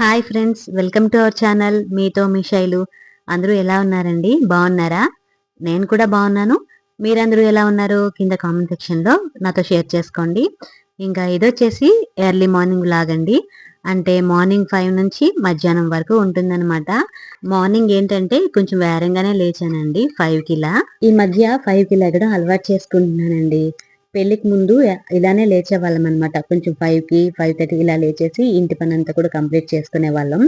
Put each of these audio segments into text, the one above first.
Hi friends, welcome to our channel. మీతో మీ శైలు. అందరూ ఎలా ఉన్నారండి? బాగున్నారా? నేను కూడా బాగున్నాను. మీరందరూ ఎలా ఉన్నారు? కింద కామెంట్ సెక్షన్లో నాతో షేర్ చేసుకోండి. ఇంకా ఇదొచ్చేసి ఎర్లీ మార్నింగ్ వ్లాగ్ అండి. అంటే మార్నింగ్ 5 నుంచి మధ్యాహ్నం వరకు ఉంటుందన్నమాట. మార్నింగ్ ఏంటంటే కొంచెం వేరంగానే లేచానండి 5కి ఇలా. ఈ మధ్య 5కి లేగడం అలవాటు చేసుకుంటున్నానండి. పెళ్లికి ముందు ఇలానే లేచేవాళ్ళం అనమాట. కొంచెం 5కి 5:30 ఇలా లేచేసి ఇంటి పని అంతా కూడా కంప్లీట్ చేసుకునే వాళ్ళం.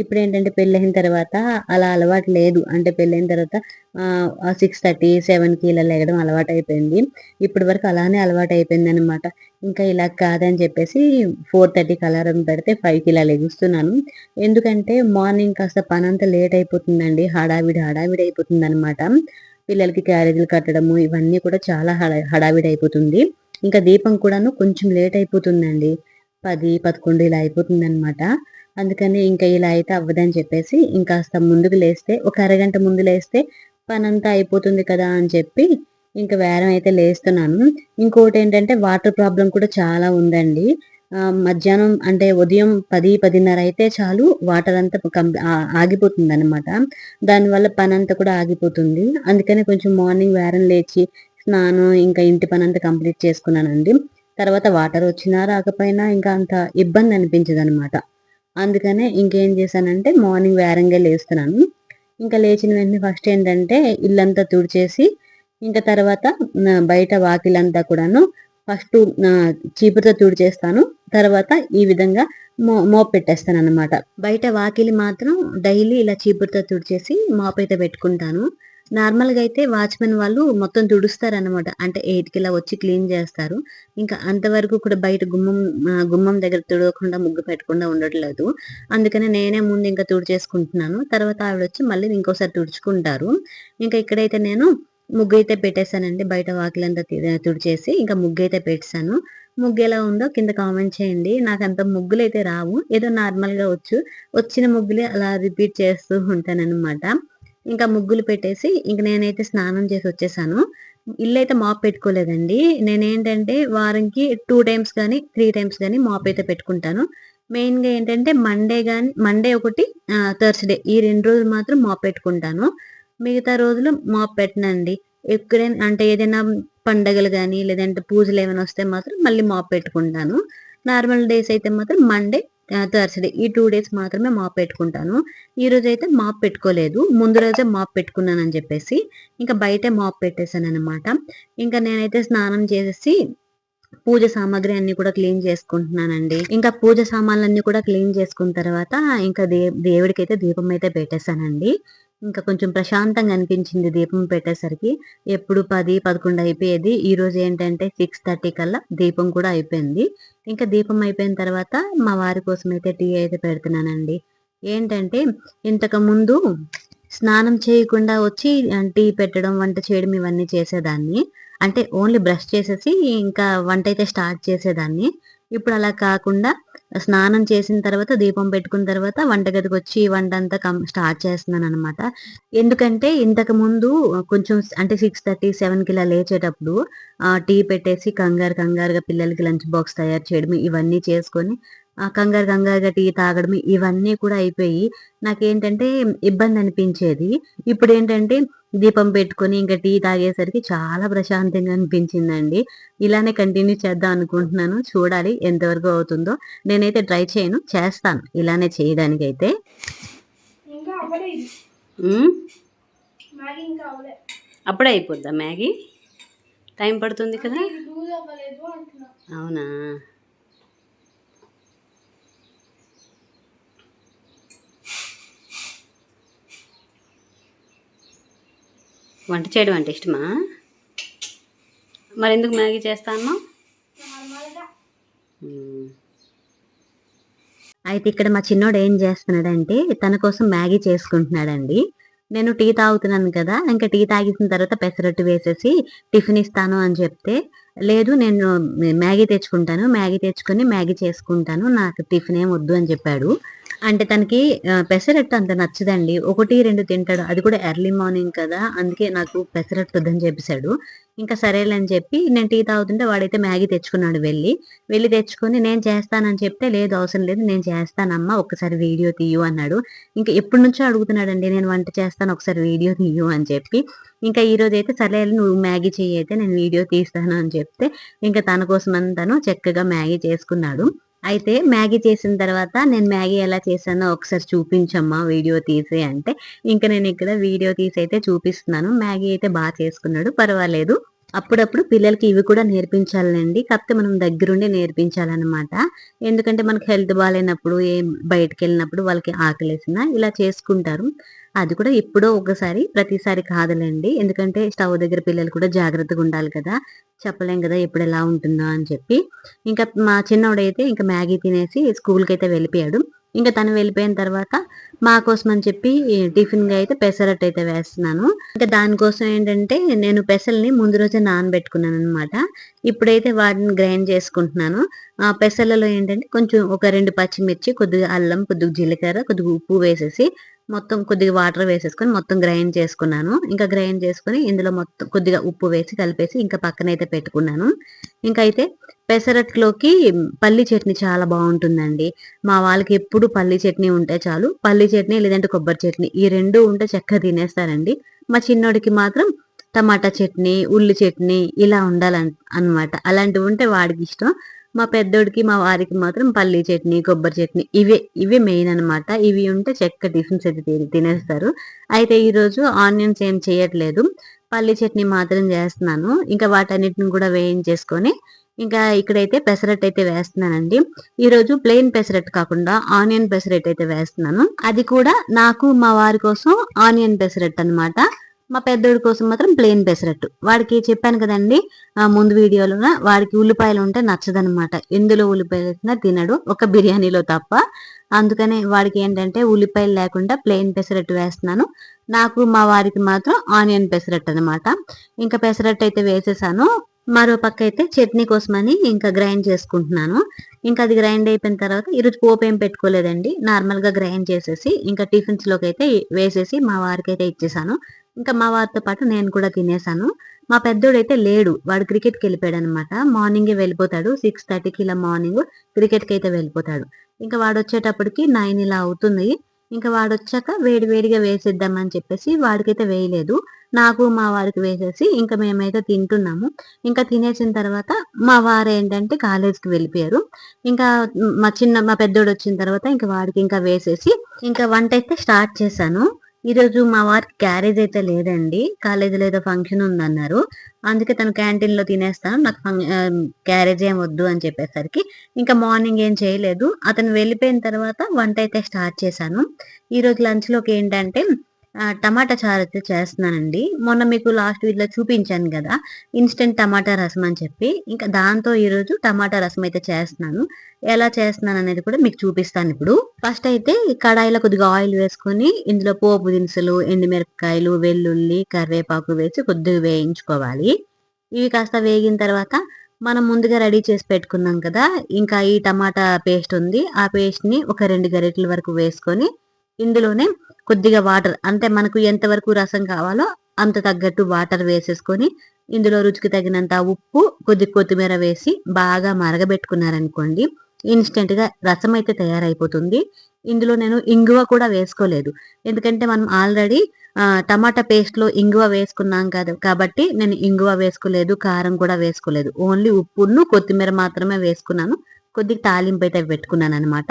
ఇప్పుడు ఏంటంటే పెళ్ళైన తర్వాత అలా అలవాటు లేదు. అంటే పెళ్ళైన తర్వాత 6:30 7కి ఇలా లేగడం అలవాటు అయిపోయింది. ఇప్పటి వరకు అలానే అలవాటు అయిపోయింది అనమాట. ఇంకా ఇలా కాదని చెప్పేసి 4:30కి అలారం పెడితే 5కి ఇలా లెగుస్తున్నాను. ఎందుకంటే మార్నింగ్ కాస్త పనంతా లేట్ అయిపోతుందండి. హడావిడి హడావిడి అయిపోతుంది అనమాట. పిల్లలకి క్యారేజీలు కట్టడము ఇవన్నీ కూడా చాలా హడావిడి అయిపోతుంది. ఇంకా దీపం కూడాను కొంచెం లేట్ అయిపోతుందండి. 10, 11 ఇలా అయిపోతుందనమాట. అందుకని ఇంకా ఇలా అయితే అవ్వదని చెప్పేసి ఇంకాస్త ముందుకు లేస్తే ఒక అరగంట ముందు లేస్తే పనంతా అయిపోతుంది కదా అని చెప్పి ఇంకా వేరం అయితే లేస్తున్నాను. ఇంకోటేంటంటే వాటర్ ప్రాబ్లమ్ కూడా చాలా ఉందండి. మధ్యాహ్నం అంటే ఉదయం 10, 10:30 అయితే చాలు వాటర్ అంతా ఆగిపోతుందనమాట. దానివల్ల పనంతా కూడా ఆగిపోతుంది. అందుకని కొంచెం మార్నింగ్ వేరం లేచి స్నానం ఇంకా ఇంటి పనంతా కంప్లీట్ చేసుకున్నానండి. తర్వాత వాటర్ వచ్చినా రాకపోయినా ఇంకా అంత ఇబ్బంది అనిపించదనమాట. అందుకనే ఇంకేం చేశానంటే మార్నింగ్ వేరంగా లేస్తున్నాను. ఇంకా లేచిన వెంటనే ఫస్ట్ ఏంటంటే ఇల్లంతా తుడిచేసి ఇంకా తర్వాత బయట వాకిలంతా కూడాను ఫస్ట్ చీపురుతో తుడిచేస్తాను. తర్వాత ఈ విధంగా మోప్ పెట్టేస్తాను అనమాట. బయట వాకిలి మాత్రం డైలీ ఇలా చీపురుతో తుడిచేసి మోప్ అయితే పెట్టుకుంటాను. నార్మల్గా అయితే వాచ్మెన్ వాళ్ళు మొత్తం తుడుస్తారనమాట. అంటే 8కి ఇలా వచ్చి క్లీన్ చేస్తారు. ఇంకా అంతవరకు కూడా బయట గుమ్మం దగ్గర తుడవకుండా ముగ్గు పెట్టకుండా ఉండట్లేదు. అందుకని నేనే ముందు ఇంకా తుడిచేసుకుంటున్నాను. తర్వాత ఆవిడొచ్చి మళ్ళీ ఇంకోసారి తుడుచుకుంటారు. ఇంకా ఇక్కడైతే నేను ముగ్గు అయితే పెట్టేశానండి. బయట వాకిలంతా తుడిచేసి ఇంకా ముగ్గు అయితే పెట్టేశాను. ముగ్గు ఎలా ఉందో కింద కామెంట్ చేయండి. నాకంత ముగ్గులు అయితే రావు. ఏదో నార్మల్గా వచ్చిన ముగ్గులే అలా రిపీట్ చేస్తూ ఉంటానన్నమాట. ఇంకా ముగ్గులు పెట్టేసి ఇంక నేనైతే స్నానం చేసి వచ్చేసాను. ఇల్లు అయితే మాప్ పెట్టుకోలేదండి. నేనేంటంటే వారంకి 2 టైమ్స్ కానీ 3 టైమ్స్ కానీ మాప్ అయితే పెట్టుకుంటాను. మెయిన్గా ఏంటంటే మండే ఒకటి, థర్స్డే ఈ 2 రోజులు మాత్రం మాప్ పెట్టుకుంటాను. మిగతా రోజులు మాప్ పెట్టనండి. ఎక్కడైనా అంటే ఏదైనా పండగలు కానీ లేదంటే పూజలు ఏమైనా వస్తే మాత్రం మళ్ళీ మాప్ పెట్టుకుంటాను. నార్మల్ డేస్ అయితే మాత్రం మండే, థర్స్డే ఈ 2 డేస్ మాత్రమే మాప్ పెట్టుకుంటాను. ఈ రోజు అయితే మాప్ పెట్టుకోలేదు. ముందు రోజే మాప్ పెట్టుకున్నానని చెప్పేసి ఇంకా బయటే మాప్ పెట్టేశాను అనమాట. ఇంకా నేనైతే స్నానం చేసేసి పూజ సామాగ్రి అన్ని కూడా క్లీన్ చేసుకుంటున్నానండి. ఇంకా పూజ సామాన్లన్నీ కూడా క్లీన్ చేసుకున్న తర్వాత ఇంకా దేవుడికి అయితే దీపం అయితే పెట్టేశానండి. ఇంకా కొంచెం ప్రశాంతంగా అనిపించింది దీపం పెట్టేసరికి. ఎప్పుడు 10, 11 అయిపోయేది. ఈ రోజు ఏంటంటే 6:30 కల్లా దీపం కూడా అయిపోయింది. ఇంకా దీపం అయిపోయిన తర్వాత మా వారి కోసం అయితే టీ అయితే పెడుతున్నానండి. ఏంటంటే ఇంతకు ముందు స్నానం చేయకుండా వచ్చి టీ పెట్టడం, వంట చేయడం ఇవన్నీ చేసేదాన్ని. అంటే ఓన్లీ బ్రష్ చేసేసి ఇంకా వంట అయితే స్టార్ట్ చేసేదాన్ని. ఇప్పుడు అలా కాకుండా స్నానం చేసిన తర్వాత దీపం పెట్టుకున్న తర్వాత వంటగదికి వచ్చి వంట అంతా స్టార్ట్ చేస్తున్నాను అనమాట. ఎందుకంటే ఇంతకు ముందు కొంచెం అంటే 6:30, 7కి ఇలా లేచేటప్పుడు టీ పెట్టేసి కంగారుగా పిల్లలకి లంచ్ బాక్స్ తయారు చేయడం ఇవన్నీ చేసుకొని కంగారుగా టీ తాగడం ఇవన్నీ కూడా అయిపోయి నాకేంటంటే ఇబ్బంది అనిపించేది. ఇప్పుడు ఏంటంటే దీపం పెట్టుకొని ఇంకా టీ తాగేసరికి చాలా ప్రశాంతంగా అనిపించిందండి. ఇలానే కంటిన్యూ చేద్దాం అనుకుంటున్నాను. చూడాలి ఎంతవరకు అవుతుందో. నేనైతే ట్రై చేయను, చేస్తాను ఇలానే చేయడానికైతే. అప్పుడే అయిపోద్దా మ్యాగీ? టైం పడుతుంది కదా. అవునా? వంట చేయడం అంటే ఇష్టమా? మరి ఎందుకు మ్యాగీ చేస్తాను? అయితే ఇక్కడ మా చిన్నోడు ఏం చేస్తున్నాడంటే తన కోసం మ్యాగీ చేసుకుంటున్నాడండి. నేను టీ తాగుతున్నాను కదా, ఇంకా టీ తాగేసిన తర్వాత పెసరట్టు వేసేసి టిఫిన్ ఇస్తాను అని చెప్తే, లేదు నేను మ్యాగీ తెచ్చుకుంటాను, మ్యాగీ తెచ్చుకొని మ్యాగీ చేసుకుంటాను, నాకు టిఫిన్ ఏం వద్దు అని చెప్పాడు. అంటే తనకి పెసరట్టు అంత నచ్చదండి. 1, 2 తింటాడు. అది కూడా ఎర్లీ మార్నింగ్ కదా! అందుకే నాకు పెసరట్టు వద్దని చెప్పేసాడు. ఇంకా సరేలే అని చెప్పి నేను టీ తాగుతుంటే వాడైతే మ్యాగీ తెచ్చుకున్నాడు వెళ్లి. వెళ్లి తెచ్చుకొని నేను చేస్తానని చెప్తే, "లేదు అవసరం లేదు. నేను చేస్తానమ్మా. ఒక్కసారి వీడియో తీయు" అన్నాడు. ఇంకా ఎప్పటినుంచో అడుగుతున్నాడండి. నేను వంట చేస్తాను ఒకసారి వీడియో తీయు అని చెప్పి. ఇంకా ఈరోజైతే సర్లే నువ్వు మ్యాగీ చెయ్యి అయితే నేను వీడియో తీస్తాను అని చెప్తే, ఇంకా తన కోసమని తను చక్కగా మ్యాగీ చేసుకున్నాడు. అయితే మ్యాగీ చేసిన తర్వాత నేను మ్యాగీ ఎలా చేశానో ఒకసారి చూపించమ్మా వీడియో తీసి అంటే, ఇంక నేనిక్కడ వీడియో తీసైతే చూపిస్తున్నాను. మ్యాగీ అయితే చేసుకున్నాడు. పర్వాలేదు. అప్పుడప్పుడు పిల్లలకి ఇవి కూడా నేర్పించాలండి. కాకపోతే మనం దగ్గరుండి నేర్పించాలనమాట. ఎందుకంటే మనకి హెల్త్ బాలేనప్పుడు, బయటికెళ్ళినప్పుడు వాళ్ళకి ఆకలేసినా ఇలా చేసుకుంటారు. అది కూడా ఎప్పుడో ఒకసారి, ప్రతిసారి కాదులెండి. ఎందుకంటే స్టవ్ దగ్గర పిల్లలు కూడా జాగ్రత్తగుండాలి కదా! చెప్పలేం గదా! ఎప్పుడెలా ఉంటుందో అని చెప్పి. ఇంకా మా చిన్నోడైతే ఇంక మ్యాగీ తినేసి స్కూలుకైతే వెళ్ళిపోయాడు. ఇంక తను వెళ్ళిపోయిన తర్వాత మా కోసం అని చెప్పి టిఫిన్‌గా అయితే పెసరట్టయితే వేస్తున్నాను. ఇంకా దానికోసం ఏంటంటే నేను పెసల్ని ముందు రోజే నానబెట్టుకున్నాననమాట. ఇప్పుడైతే వాటిని గ్రైండ్ చేసుకుంటున్నాను. పెసలలో ఏంటంటే కొంచెం ఒక 2 పచ్చిమిర్చి, కొద్దిగా అల్లం, కొద్దిగా జీలకర్ర, కొద్దిగా ఉప్పు వేసేసి మొత్తం కొద్దిగా వాటర్ వేసేసుకొని మొత్తం గ్రైండ్ చేసుకున్నాను. ఇంకా గ్రైండ్ చేసుకొని ఇందులో మొత్తం కొద్దిగా ఉప్పు వేసి కలిపేసి ఇంకా పక్కనైతే పెట్టుకున్నాను. ఇంకా అయితే పెసరట్లోకి పల్లి చట్నీ చాలా బావుంటుందండి. మా వాళ్ళకి ఎప్పుడు పల్లి చట్నీ ఉంటే చాలు. పల్లి చట్నీ లేదంటే కొబ్బరి చట్నీ ఈ 2 ఉంటే చక్కగా తినేస్తారండి. మా చిన్నోడికి మాత్రం టమాటా చట్నీ, ఉల్లి చట్నీ ఇలా అన్నమాట. అలాంటివి ఉంటే వాడికిష్టం. మా పెద్దోడికి, మా వారికి మాత్రం పల్లీ చట్నీ, కొబ్బరి చట్నీ ఇవే మెయిన్ అనమాట. ఇవి ఉంటే టిఫిన్స్ అయితే తినేస్తారు. అయితే ఈరోజు ఆనియన్స్ ఏం చేయట్లేదు. పల్లీ చట్నీ మాత్రం చేస్తున్నాను. ఇంకా వాటన్నిటిని కూడా వేయించేసుకొని, ఇంకా ఇక్కడైతే పెసరట్టయితే వేస్తున్నానండి. ఈరోజు ప్లెయిన్ పెసరట్టు కాకుండా ఆనియన్ పెసరట్టయితే వేస్తున్నాను. అది కూడా నాకు, మా వారి కోసం ఆనియన్ పెసరట్టనమాట. మా పెద్దోడి కోసం మాత్రం ప్లెయిన్ పెసరట్టు. వాడికి చెప్పాను కదండీ! ముందు వీడియోలోన వాడికి ఉల్లిపాయలు ఉంటే నచ్చదనమాట. ఎందులో ఉల్లిపాయలేసినా తినడు. ఒక బిర్యానీలో తప్ప. అందుకనే వాడికి ఏంటంటే ఉల్లిపాయలు లేకుండా ప్లెయిన్ పెసరట్టు వేస్తున్నాను. నాకు, మా వారికి మాత్రం ఆనియన్ పెసరట్టు అనమాట. ఇంకా పెసరట్టు అయితే వేసేసాను. మరో పక్క అయితే చట్నీ కోసమని ఇంకా గ్రైండ్ చేసుకుంటున్నాను. ఇంకా అది గ్రైండ్ అయిపోయిన తర్వాత ఈరోజు పోపేం పెట్టుకోలేదండి. నార్మల్‌గా గ్రైండ్ చేసేసి ఇంకా టిఫిన్స్‌లోకైతే వేసేసి మా వారికైతే ఇచ్చేసాను. ఇంకా మా వారితో పాటు నేను కూడా తినేసాను. మా పెద్దోడైతే లేడు. వాడు క్రికెట్‌కెళ్ళిపోయాడనమాట. మార్నింగే వెళ్ళిపోతాడు. 6:30కి ఇలా మార్నింగ్ క్రికెట్‌కైతే వెళ్ళిపోతాడు. ఇంకా వాడొచ్చేటప్పటికి 9 ఇలా అవుతుంది. ఇంకా వాడొచ్చాక వేడి వేడిగా వేసేద్దామని చెప్పేసి వాడికైతే వేయలేదు. నాకు, మా వారికి వేసేసి ఇంకా మేమైతే తింటున్నాము. ఇంకా తినేసిన తర్వాత మా వారేంటంటే కాలేజ్‌కి వెళ్ళిపోయారు. ఇంకా మా పెద్దోడొచ్చిన తర్వాత ఇంకా వాడికి ఇంకా వేసేసి ఇంకా వంటైతే స్టార్ట్ చేశాను. ఈరోజు మా వారికి క్యారేజ్ అయితే లేదండి. కాలేజీలో ఏదో ఫంక్షన్ ఉందన్నారు. అందుకే తను క్యాంటీన్‌లో తినేస్తాను. నాకు క్యారేజ్ ఏం వద్దు అని చెప్పేసరికి ఇంకా మార్నింగ్ ఏం చేయలేదు. అతను వెళ్ళిపోయిన తర్వాత వంటైతే స్టార్ట్ చేశాను. ఈరోజు లంచ్‌లోకి ఏంటంటే టమాటా చారైతే చేస్తున్నానండి. మొన్న మీకు లాస్ట్ వీడియోలో చూపించాను గదా! ఇన్‌స్టంట్ టమాటా రసం అని చెప్పి. ఇంకా దాంతో ఈరోజు టమాటా రసం అయితే చేస్తున్నాను. ఎలా చేస్తున్నాననేది కూడా మీకు చూపిస్తానిప్పుడు. ఫస్ట్ అయితే కడాయిలో కొద్దిగా ఆయిల్ వేసుకొని ఇందులో పోపు దినుసులు, ఎండుమిరపకాయలు, వెల్లుల్లి, కరివేపాకు వేసి కొద్దిగా వేయించుకోవాలి. ఇవి కాస్త వేగిన తర్వాత మనం ముందుగా రెడీ చేసి పెట్టుకున్నాం కదా! ఇంకా ఈ టమాటా పేస్ట్ ఉంది. ఆ పేస్ట్‌ని ఒక 2 గరిటెల వరకు వేసుకొని ఇందులోనే కొద్దిగా వాటర్ అంటే మనకు ఎంతవరకు రసం కావాలో అంత తగ్గట్టు వాటర్ వేసేసుకొని ఇందులో రుచికి తగినంత ఉప్పు, కొద్దిగా కొత్తిమీర వేసి బాగా మరగబెట్టుకున్నారనుకోండి ఇన్‌స్టంట్‌గా రసం అయితే తయారైపోతుంది. ఇందులో నేను ఇంగువ కూడా వేసుకోలేదు. ఎందుకంటే మనం ఆల్రెడీ టమాటా పేస్ట్‌లో ఇంగువ వేసుకున్నాం కదా! కాబట్టి నేను ఇంగువ వేసుకోలేదు, కారం కూడా వేసుకోలేదు. ఓన్లీ ఉప్పును, కొత్తిమీర మాత్రమే వేసుకున్నాను. కొద్దిగా తాలింపయితే పెట్టుకున్నాననమాట.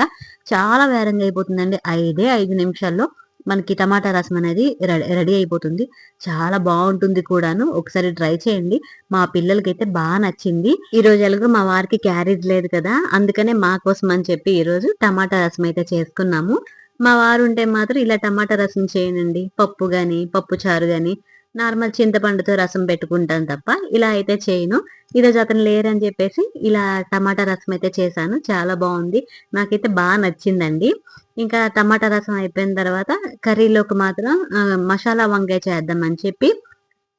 చాలా వేరంగా అయిపోతుందండి. 5 నిమిషాల్లో మనకి టమాటా రసం అనేది రెడీ అయిపోతుంది. చాలా బావుంటుంది కూడాను. ఒకసారి ట్రై చేయండి. మా పిల్లలకైతే నచ్చింది. ఈరోజు ఎలాగో మా వారికి క్యారేజ్ లేదు కదా! అందుకనే మా కోసం అని చెప్పి ఈరోజు టమాటా రసం అయితే చేసుకున్నాము. మా వారుంటే మాత్రం ఇలా టమాటా రసం చేయనండి. పప్పు గాని, పప్పు చారు గాని, నార్మల్ చింతపండుతో రసం పెట్టుకుంటాను తప్ప ఇలా అయితే చేయను. ఈరోజు అతను లేరని చెప్పేసి ఇలా టమాటా రసం అయితే చేశాను. చాలా బావుంది. నాకైతే నచ్చిందండి. ఇంకా టమాటా రసం అయిపోయిన తర్వాత కర్రీలోకి మాత్రం మసాలా వంకాయ చేద్దామని చెప్పి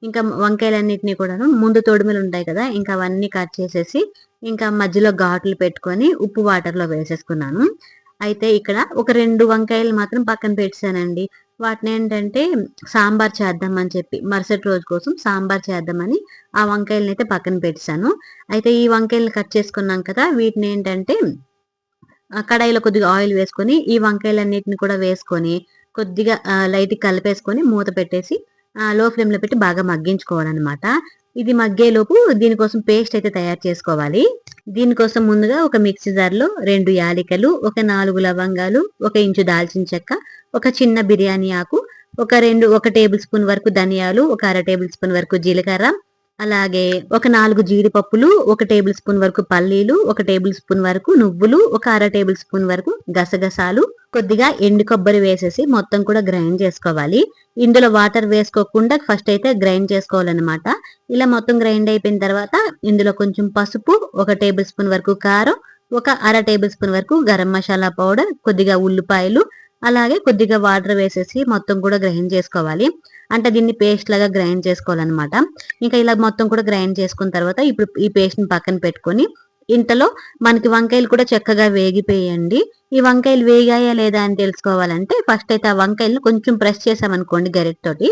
ఇంకా వంకాయలన్నిటిని కూడాను ముందు తొడిమలు ఉంటాయి కదా! ఇంకా అవన్నీ కట్ చేసేసి ఇంకా మధ్యలో ఘాట్లు పెట్టుకొని ఉప్పు వాటర్‌లో వేసేసుకున్నాను. అయితే ఇక్కడ ఒక 2 వంకాయలు మాత్రం పక్కన పెట్టానండి. వాటిని ఏంటంటే సాంబార్ చేద్దామని చెప్పి మరుసటి రోజు కోసం సాంబార్ చేద్దామని ఆ వంకాయలని అయితే పక్కన పెట్టాను. అయితే ఈ వంకాయలను కట్ చేసుకున్నాం కదా, వీటిని ఏంటంటే కడాయిలో కొద్దిగా ఆయిల్ వేసుకొని ఈ వంకాయలన్నిటిని కూడా వేసుకొని కొద్దిగా లైట్‌గా కలిపేసుకొని మూత పెట్టేసి లో ఫ్లేమ్‌లో పెట్టి బాగా మగ్గించుకోవాలనమాట. ఇది మగ్గేలోపు దీనికోసం పేస్ట్ అయితే తయారు చేసుకోవాలి. దీనికోసం ముందుగా ఒక మిక్సీ జార్‌లో 2 యాలకులు, ఒక 4 లవంగాలు, 1 ఇంచు దాల్చిన చెక్క, ఒక చిన్న బిర్యానీ ఆకు, ఒక టేబుల్ స్పూన్ వరకు ధనియాలు, ఒక అర టేబుల్ స్పూన్ వరకు జీలకర్ర, అలాగే ఒక 4 జీడిపప్పులు, 1 టేబుల్ స్పూన్ వరకు పల్లీలు, 1 టేబుల్ స్పూన్ వరకు నువ్వులు, ఒక అర టేబుల్ స్పూన్ వరకు గసగసాలు, కొద్దిగా ఎండు కొబ్బరి వేసేసి మొత్తం కూడా గ్రైండ్ చేసుకోవాలి. ఇందులో వాటర్ వేసుకోకుండా ఫస్ట్ అయితే గ్రైండ్ చేసుకోవాలన్నమాట. ఇలా మొత్తం గ్రైండ్ అయిపోయిన తర్వాత ఇందులో కొంచెం పసుపు, 1 టేబుల్ స్పూన్ వరకు కారం, ఒక అర టేబుల్ స్పూన్ వరకు గరం మసాలా పౌడర్, కొద్దిగా ఉల్లిపాయలు, అలాగే కొద్దిగా వాటర్ వేసేసి మొత్తం కూడా గ్రైండ్ చేసుకోవాలి. అంటే దీన్ని పేస్ట్ లాగా గ్రైండ్ చేసుకోవాలన్నమాట. ఇంకా ఇలా మొత్తం కూడా గ్రైండ్ చేసుకున్న తర్వాత ఇప్పుడు ఈ పేస్ట్ ని పక్కన పెట్టుకొని ఇంతలో మనకి వంకాయలు కూడా చక్కగా వేగిపోయండి. ఈ వంకాయలు వేగాయా లేదా అని తెలుసుకోవాలంటే ఫస్ట్ అయితే ఆ వంకాయలను కొంచెం ప్రెస్ చేసామనుకోండి గరిటెతోటి,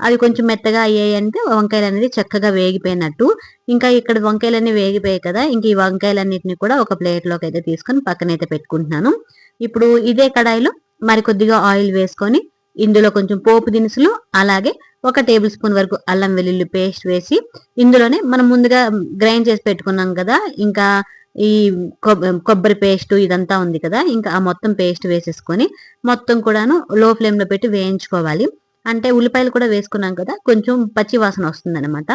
అవి కొంచెం మెత్తగా అయ్యాయంటే వంకాయలు అనేది చక్కగా వేగిపోయినట్టు. ఇంకా ఇక్కడ వంకాయలన్నీ వేగిపోయాయి కదా, ఇంక ఈ వంకాయలన్నిటిని కూడా ఒక ప్లేట్ లోకి అయితే తీసుకొని పక్కనైతే పెట్టుకుంటున్నాను. ఇప్పుడు ఇదే కడాయిలో మరి కొద్దిగా ఆయిల్ వేసుకొని ఇందులో కొంచెం పోపు దినుసులు, అలాగే 1 టేబుల్ స్పూన్ వరకు అల్లం వెల్లుల్లి పేస్ట్ వేసి ఇందులోనే మనం ముందుగా గ్రైండ్ చేసి పెట్టుకున్నాం కదా, ఇంకా ఈ కొబ్బరి పేస్ట్ ఇదంతా ఉంది కదా, ఇంకా ఆ మొత్తం పేస్ట్ వేసేసుకొని మొత్తం కూడాను లో ఫ్లేమ్ లో పెట్టి వేయించుకోవాలి. అంటే ఉల్లిపాయలు కూడా వేసుకున్నాం కదా, కొంచెం పచ్చి వాసన వస్తుంది అనమాట.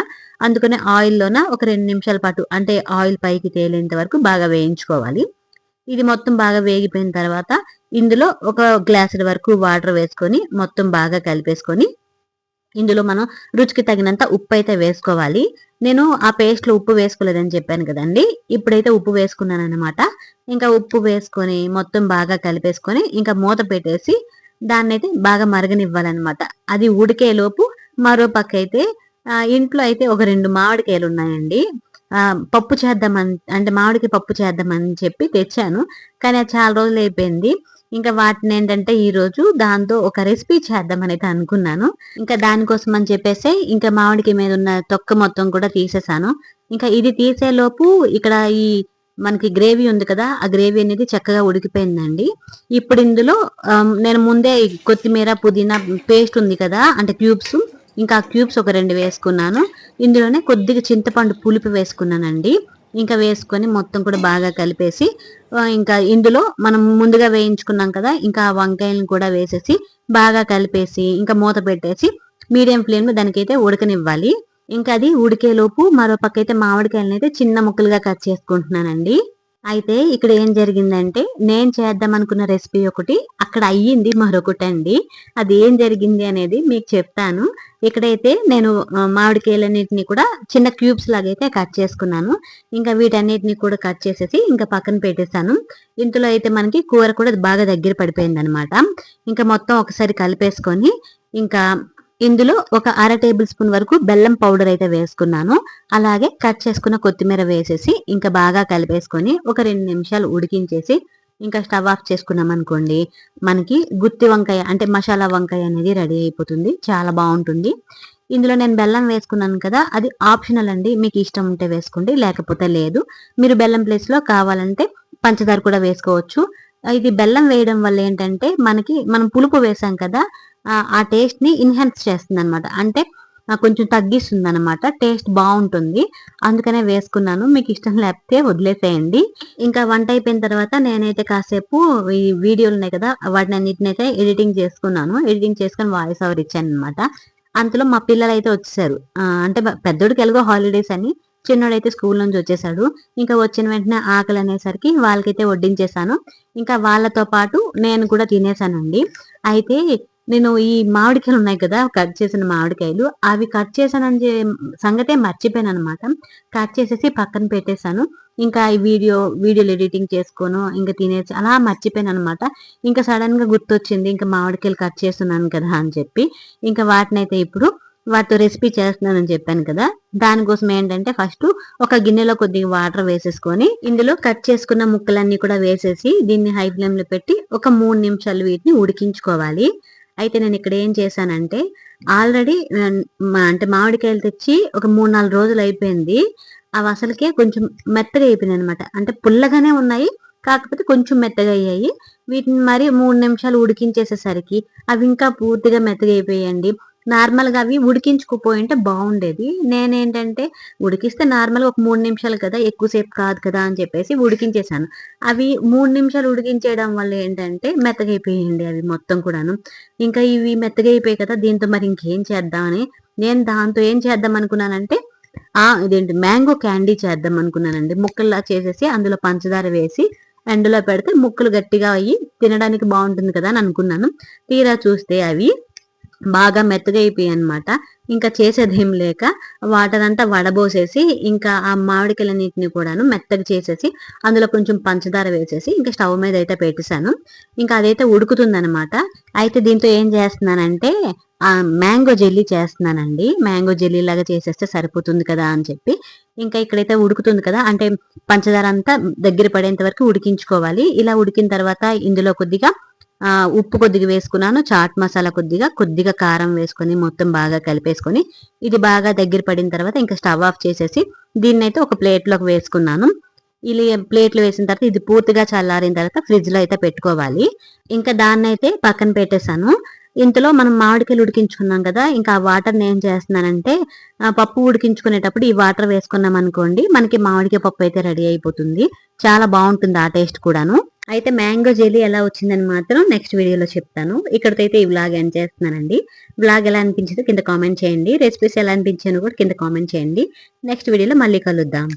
అందుకనే ఆయిల్లోన ఒక 2 నిమిషాల పాటు అంటే ఆయిల్ పైకి తేలేంత వరకు బాగా వేయించుకోవాలి. ఇది మొత్తం బాగా వేగిపోయిన తర్వాత ఇందులో ఒక గ్లాసుల వరకు వాటర్ వేసుకొని మొత్తం బాగా కలిపేసుకొని ఇందులో మనం రుచికి తగినంత ఉప్పు అయితే వేసుకోవాలి. నేను ఆ పేస్ట్ లో ఉప్పు వేసుకోలేదని చెప్పాను కదండి, ఇప్పుడైతే ఉప్పు వేసుకున్నాను అనమాట. ఇంకా ఉప్పు వేసుకొని మొత్తం బాగా కలిపేసుకొని ఇంకా మూత పెట్టేసి దాన్ని అయితే బాగా మరగనివ్వాలన్నమాట. అది ఉడికే లోపు మరో పక్క అయితే ఇంట్లో అయితే ఒక 2 మామిడికాయలు ఉన్నాయండి. పప్పు చేద్దామని అంటే మామిడికాయ పప్పు చేద్దామని చెప్పి తెచ్చాను. కానీ అది చాలా రోజులు అయిపోయింది. ఇంకా వాటిని ఏంటంటే ఈ రోజు దాంతో ఒక రెసిపీ చేద్దామని అయితే అనుకున్నాను. ఇంకా దానికోసం అని చెప్పేసి ఇంకా మామిడికాయ మీద ఉన్న తొక్క మొత్తం కూడా తీసేసాను. ఇంకా ఇది తీసేలోపు ఇక్కడ ఈ మనకి గ్రేవీ ఉంది కదా, ఆ గ్రేవీ అనేది చక్కగా ఉడికిపోయిందండి. ఇప్పుడు ఇందులో నేను ముందే కొత్తిమీర పుదీనా పేస్ట్ ఉంది కదా, అంటే క్యూబ్స్, ఇంకా క్యూబ్స్ ఒక 2 వేసుకున్నాను. ఇందులోనే కొద్దిగా చింతపండు పులుపు వేసుకున్నానండి. ఇంకా వేసుకొని మొత్తం కూడా బాగా కలిపేసి ఇంకా ఇందులో మనం ముందుగా వేయించుకున్నాం కదా, ఇంకా ఆ వంకాయలను కూడా వేసేసి బాగా కలిపేసి ఇంకా మూత పెట్టేసి మీడియం ఫ్లేమ్ లో దానికైతే ఉడకనివ్వాలి. ఇంకా అది ఉడికేలోపు మరో పక్క అయితే మామిడికాయలను అయితే చిన్న ముక్కలుగా కట్ చేసుకుంటున్నానండి. అయితే ఇక్కడ ఏం జరిగిందంటే నేను చేద్దాం అనుకున్న రెసిపీ ఒకటి, అక్కడ అయ్యింది మరొకటండి. అది ఏం జరిగింది అనేది మీకు చెప్తాను. ఇక్కడైతే నేను మామిడికాయలన్నిటిని కూడా చిన్న క్యూబ్స్ లాగా అయితే కట్ చేసుకున్నాను. ఇంకా వీటన్నిటిని కూడా కట్ చేసేసి ఇంకా పక్కన పెట్టేశాను. ఇందులో అయితే మనకి కూర కూడా బాగా దగ్గర పడిపోయింది అనమాట. ఇంకా మొత్తం ఒకసారి కలిపేసుకొని ఇంకా ఇందులో ఒక అర టేబుల్ స్పూన్ వరకు బెల్లం పౌడర్ అయితే వేసుకున్నాను. అలాగే కట్ చేసుకున్న కొత్తిమీర వేసేసి ఇంకా బాగా కలిపేసుకొని ఒక 2 నిమిషాలు ఉడికించేసి ఇంకా స్టవ్ ఆఫ్ చేసుకున్నాం అనుకోండి, మనకి గుత్తి వంకాయ అంటే మసాలా వంకాయ అనేది రెడీ అయిపోతుంది. చాలా బాగుంటుంది. ఇందులో నేను బెల్లం వేసుకున్నాను కదా, అది ఆప్షనల్ అండి. మీకు ఇష్టం ఉంటే వేసుకోండి, లేకపోతే లేదు. మీరు బెల్లం ప్లేస్ లో కావాలంటే పంచదార కూడా వేసుకోవచ్చు. ఇది బెల్లం వేయడం వల్ల ఏంటంటే మనం పులుపు వేసాం కదా, ఆ టేస్ట్ ని ఇన్హాన్స్ చేస్తుంది అనమాట. అంటే కొంచెం తగ్గిస్తుంది అనమాట, టేస్ట్ బాగుంటుంది. అందుకనే వేసుకున్నాను. మీకు ఇష్టం లేకపోతే వదిలేసేయండి. ఇంకా వంట అయిపోయిన తర్వాత నేనైతే కాసేపు ఈ వీడియోలు ఉన్నాయి కదా, వాటిని అన్నిటిని అయితే ఎడిటింగ్ చేసుకున్నాను. ఎడిటింగ్ చేసుకుని వాయిస్ ఓవర్ ఇచ్చాను అనమాట. అంతలో మా పిల్లలు అయితే వచ్చేసారు. అంటే పెద్దోడికి ఎలాగో హాలిడేస్ అని, చిన్నోడైతే స్కూల్ నుంచి వచ్చేసాడు. ఇంకా వచ్చిన వెంటనే ఆకలి అనేసరికి వాళ్ళకైతే వడ్డించేసాను. ఇంకా వాళ్ళతో పాటు నేను కూడా తినేసానండి. అయితే నేను ఈ మామిడికాయలు ఉన్నాయి కదా, కట్ చేసిన మామిడికాయలు, అవి కట్ చేశానని సంగతే మర్చిపోయాను అనమాట. కట్ చేసేసి పక్కన పెట్టేశాను. ఇంకా ఈ వీడియోలు ఎడిటింగ్ చేసుకోను ఇంకా తినేసి అలా మర్చిపోయాను అనమాట. ఇంకా సడన్ గా గుర్తొచ్చింది ఇంకా మామిడికాయలు కట్ చేస్తున్నాను కదా అని చెప్పి ఇంకా వాటినైతే ఇప్పుడు వాటితో రెసిపీ చేస్తున్నానని చెప్పాను కదా. దానికోసం ఏంటంటే ఫస్ట్ ఒక గిన్నెలో కొద్దిగా వాటర్ వేసేసుకొని ఇందులో కట్ చేసుకున్న ముక్కలన్నీ కూడా వేసేసి దీన్ని హై ఫ్లేమ్ లో పెట్టి ఒక 3 నిమిషాలు వీటిని ఉడికించుకోవాలి. అయితే నేను ఇక్కడ ఏం చేశానంటే ఆల్రెడీ అంటే మామిడికాయలు తెచ్చి ఒక 3-4 రోజులు అయిపోయింది. అవి అసలుకే కొంచెం మెత్తగా అయిపోయినాయి అనమాట. అంటే పుల్లగానే ఉన్నాయి, కాకపోతే కొంచెం మెత్తగా అయ్యాయి. వీటిని మరి 3 నిమిషాలు ఉడికించేసేసరికి అవి ఇంకా పూర్తిగా మెత్తగా అయిపోయాయండి. నార్మల్‌గా అవి ఉడికించుకుపోయుంటే బావుండేది. నేనేంటంటే ఉడికిస్తే నార్మల్‌గా ఒక 3 నిమిషాలు కదా! ఎక్కువ సేపు కాదు కదా! అని చెప్పేసి ఉడికించేసాను. అవి 3 నిమిషాలు ఉడికించేయడం వల్ల ఏంటంటే మెత్తగైపోయాయండి అవి మొత్తం కూడాను. ఇంకా ఇవి మెత్తగైపోయాయి కదా! దీంతో మరి ఇంకేం చేద్దామని నేను దాంతో ఏం చేద్దాం అనుకున్నానంటే ఇదేంటి మ్యాంగో క్యాండీ చేద్దాం అనుకున్నానండి. ముక్కల్లా చేసేసి అందులో పంచదార వేసి ఎండలో పెడితే ముక్కలు గట్టిగా అయ్యి తినడానికి బావుంటుంది కదా! అని అనుకున్నాను. తీరా చూస్తే అవి బాగా మెత్తగా అయిపోయాయన్నమాట. ఇంకా చేసేదేం లేక వాటర్ అంతా వడబోసేసి ఇంకా ఆ మామిడికాయలన్నిటిని కూడాను మెత్తగా చేసేసి అందులో కొంచెం పంచదార వేసేసి ఇంకా స్టవ్ మీద అయితే పెట్టేశాను. ఇంకా అదైతే ఉడుకుతుందనమాట. అయితే దీంతో ఏం చేస్తున్నానంటే మ్యాంగో జెల్లీ చేస్తున్నానండి. మ్యాంగో జెల్లీ లాగా చేసేస్తే సరిపోతుంది కదా అని చెప్పి ఇంకా ఇక్కడైతే ఉడుకుతుంది కదా, అంటే పంచదార అంతా దగ్గర పడేంత వరకు ఉడికించుకోవాలి. ఇలా ఉడికిన తర్వాత ఇందులో కొద్దిగా ఉప్పు కొద్దిగా వేసుకున్నాను, చాట్ మసాలా కొద్దిగా కారం వేసుకొని మొత్తం బాగా కలిపేసుకొని ఇది బాగా దగ్గర పడిన తర్వాత ఇంకా స్టవ్ ఆఫ్ చేసేసి దీన్నైతే ఒక ప్లేట్లోకి వేసుకున్నాను. ఇలా ప్లేట్లు వేసిన తర్వాత ఇది పూర్తిగా చల్లారిన తర్వాత ఫ్రిడ్జ్ లో అయితే పెట్టుకోవాలి. ఇంకా దాన్నైతే పక్కన పెట్టేశాను. ఇంతలో మనం మామిడికాయలు ఉడికించుకున్నాం కదా, ఇంకా ఆ వాటర్ ఏం చేస్తున్నానంటే పప్పు ఉడికించుకునేటప్పుడు ఈ వాటర్ వేసుకున్నాం అనుకోండి, మనకి మామిడికాయ పప్పు అయితే రెడీ అయిపోతుంది. చాలా బాగుంటుంది ఆ టేస్ట్ కూడాను. అయితే మ్యాంగో జెల్లీ ఎలా వచ్చిందని మాత్రం నెక్స్ట్ వీడియోలో చెప్తాను. ఇక్కడితో అయితే ఈ వ్లాగ్ ఎండ్ చేస్తున్నానండి. వ్లాగ్ ఎలా అనిపించిందో కింద కామెంట్ చేయండి. రెసిపీస్ ఎలా అనిపించానో కూడా కింద కామెంట్ చేయండి. నెక్స్ట్ వీడియోలో మళ్ళీ కలుద్దాం.